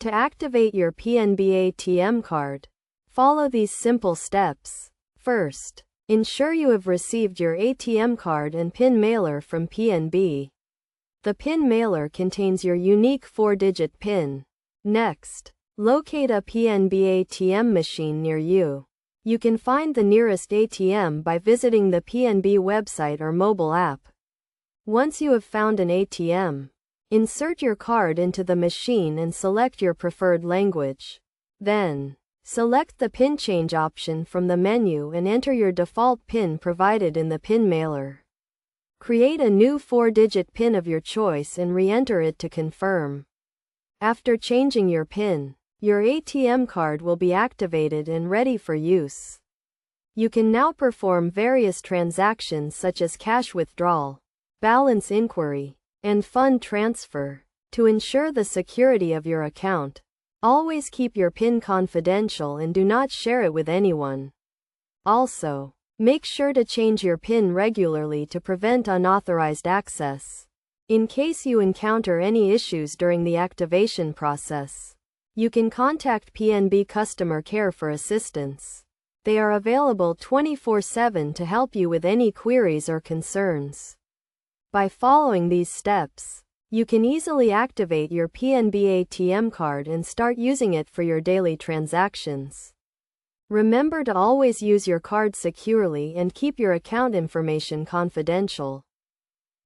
To activate your PNB ATM card, follow these simple steps. First, ensure you have received your ATM card and PIN mailer from PNB. The PIN mailer contains your unique 4-digit PIN. Next, locate a PNB ATM machine near you. You can find the nearest ATM by visiting the PNB website or mobile app. Once you have found an ATM, insert your card into the machine and select your preferred language. Then, select the PIN change option from the menu and enter your default PIN provided in the PIN mailer. Create a new 4-digit PIN of your choice and re-enter it to confirm. After changing your PIN, your ATM card will be activated and ready for use. You can now perform various transactions such as cash withdrawal, balance inquiry, and fund transfer. To ensure the security of your account, always keep your PIN confidential and do not share it with anyone. Also, make sure to change your PIN regularly to prevent unauthorized access. In case you encounter any issues during the activation process, you can contact PNB customer care for assistance. They are available 24/7 to help you with any queries or concerns. By following these steps, you can easily activate your PNB ATM card and start using it for your daily transactions. Remember to always use your card securely and keep your account information confidential.